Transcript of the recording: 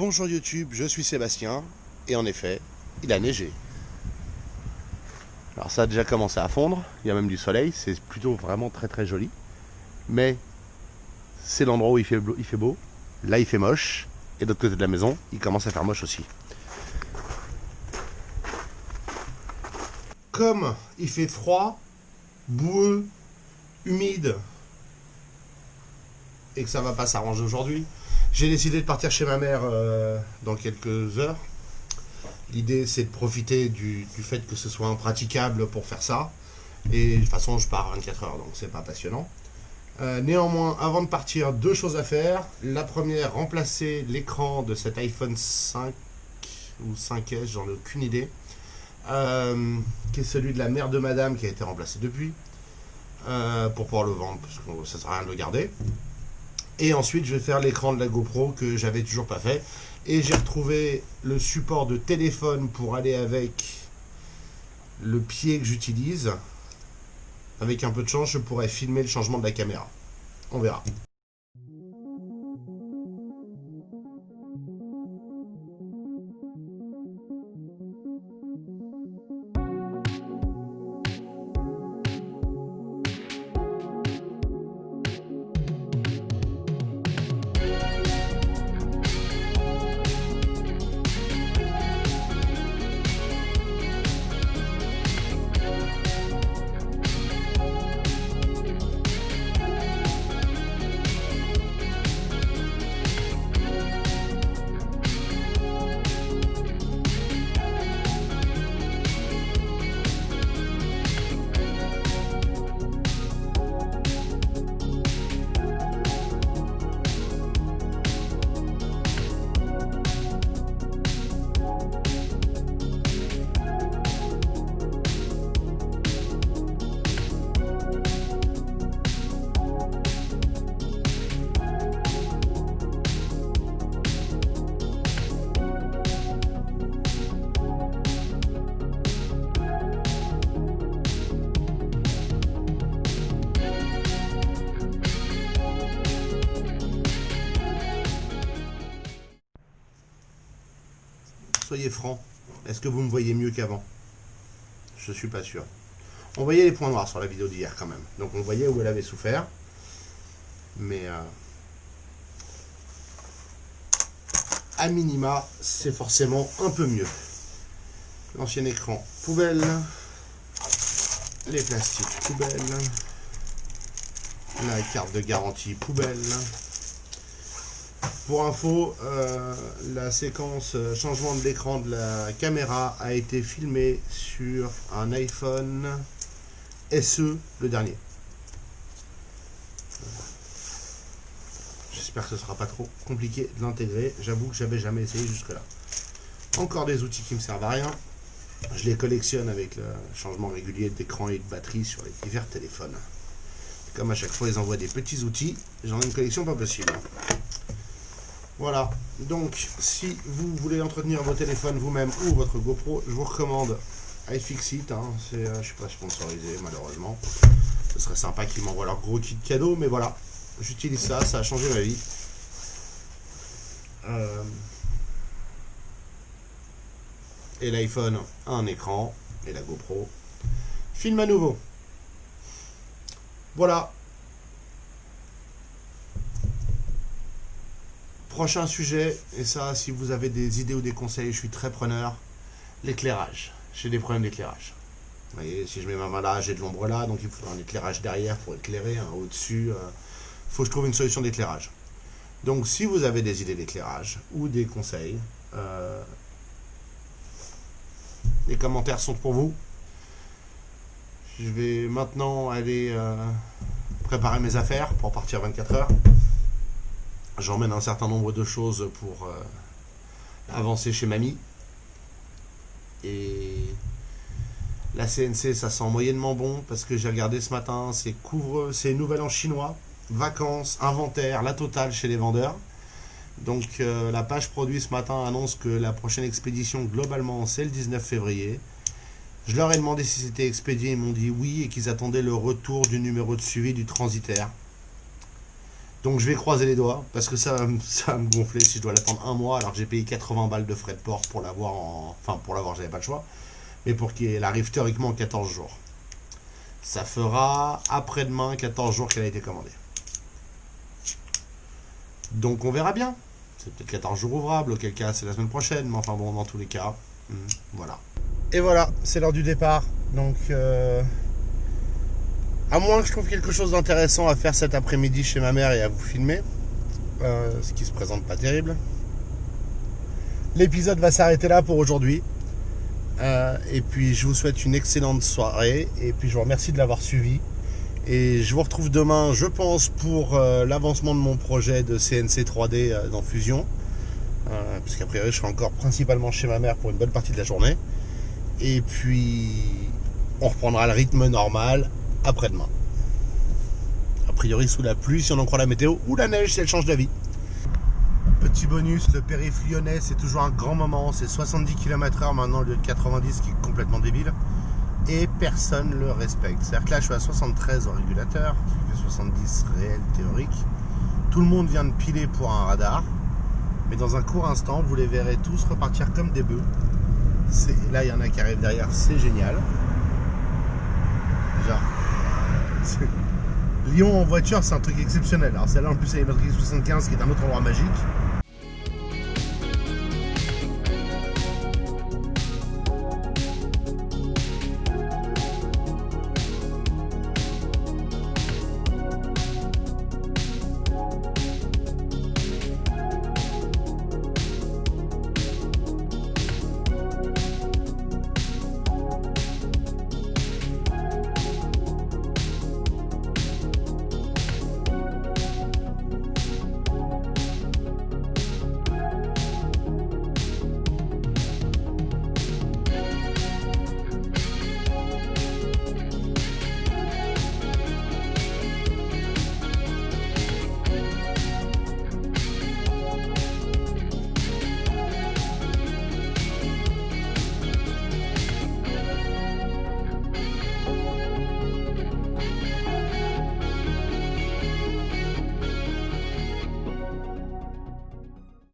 Bonjour YouTube, je suis Sébastien, et en effet, il a neigé. Alors ça a déjà commencé à fondre, il y a même du soleil, c'est plutôt vraiment très très joli. Mais c'est l'endroit où il fait beau, là il fait moche, et de l'autre côté de la maison, il commence à faire moche aussi. Comme il fait froid, boueux, humide, et que ça va pas s'arranger aujourd'hui, j'ai décidé de partir chez ma mère dans quelques heures. L'idée c'est de profiter du fait que ce soit impraticable pour faire ça. Et de toute façon je pars 24 heures donc c'est pas passionnant. Néanmoins, avant de partir, deux choses à faire. La première, remplacer l'écran de cet iPhone 5 ou 5S, j'en ai aucune idée. Qui est celui de la mère de madame qui a été remplacé depuis. Pour pouvoir le vendre parce que ça sert à rien de le garder. Et ensuite je vais faire l'écran de la GoPro que j'avais toujours pas fait. Et j'ai retrouvé le support de téléphone pour aller avec le pied que j'utilise. Avec un peu de chance, je pourrais filmer le changement de la caméra. On verra. Soyez francs, est-ce que vous me voyez mieux qu'avant? Je suis pas sûr. On voyait les points noirs sur la vidéo d'hier quand même. Donc on voyait où elle avait souffert. Mais à minima, c'est forcément un peu mieux. L'ancien écran poubelle. Les plastiques poubelle. La carte de garantie poubelle. Pour info, la séquence changement de l'écran de la caméra a été filmée sur un iPhone SE, le dernier. J'espère que ce ne sera pas trop compliqué de l'intégrer. J'avoue que j'avais jamais essayé jusque-là. Encore des outils qui me servent à rien. Je les collectionne avec le changement régulier d'écran et de batterie sur les divers téléphones. Comme à chaque fois, ils envoient des petits outils. J'en ai une collection pas possible. Voilà, donc si vous voulez entretenir vos téléphones vous-même ou votre GoPro, je vous recommande iFixit. Je ne suis pas sponsorisé malheureusement. Ce serait sympa qu'ils m'envoient leur gros kit cadeau, mais voilà, j'utilise ça, ça a changé ma vie. Et l'iPhone a un écran, et la GoPro filme à nouveau. Voilà. Prochain sujet, et ça, si vous avez des idées ou des conseils, je suis très preneur. L'éclairage. J'ai des problèmes d'éclairage. Vous voyez, si je mets ma main là, j'ai de l'ombre là, donc il faudra un éclairage derrière pour éclairer, au-dessus. Faut que je trouve une solution d'éclairage. Donc, si vous avez des idées d'éclairage ou des conseils, les commentaires sont pour vous. Je vais maintenant aller préparer mes affaires pour partir 24 heures. J'emmène un certain nombre de choses pour avancer chez mamie. Et la CNC, ça sent moyennement bon parce que j'ai regardé ce matin, c'est Nouvel An chinois, vacances, inventaire, la totale chez les vendeurs. Donc la page produit ce matin annonce que la prochaine expédition globalement c'est le 19 février. Je leur ai demandé si c'était expédié, ils m'ont dit oui et qu'ils attendaient le retour du numéro de suivi du transitaire. Donc je vais croiser les doigts, parce que ça va me gonfler si je dois l'attendre un mois, alors que j'ai payé 80 balles de frais de port pour l'avoir Enfin, pour l'avoir, j'avais pas le choix, mais pour qu'elle arrive théoriquement en 14 jours. Ça fera après-demain 14 jours qu'elle a été commandée. Donc on verra bien. C'est peut-être 14 jours ouvrables, auquel cas c'est la semaine prochaine, mais enfin bon, dans tous les cas, voilà. Et voilà, c'est l'heure du départ. Donc, à moins que je trouve quelque chose d'intéressant à faire cet après-midi chez ma mère et à vous filmer, ce qui se présente pas terrible, l'épisode va s'arrêter là pour aujourd'hui. Et puis je vous souhaite une excellente soirée, et puis je vous remercie de l'avoir suivi. Et je vous retrouve demain, je pense, pour l'avancement de mon projet de CNC 3D dans Fusion. Parce qu'a priori, je serai encore principalement chez ma mère pour une bonne partie de la journée. Et puis, on reprendra le rythme normal après-demain. A priori, sous la pluie, si on en croit la météo, ou la neige si elle change d'avis. Petit bonus, le périph' lyonnais, c'est toujours un grand moment. C'est 70 km/h maintenant au lieu de 90, ce qui est complètement débile. Et personne le respecte. C'est-à-dire que là, je suis à 73 au régulateur, qui fait 70 réel théorique. Tout le monde vient de piler pour un radar. Mais dans un court instant, vous les verrez tous repartir comme des bœufs. Là, il y en a qui arrivent derrière, c'est génial. Déjà, Lyon en voiture, c'est un truc exceptionnel. Alors celle-là, en plus, elle est matriculée 75, qui est un autre endroit magique.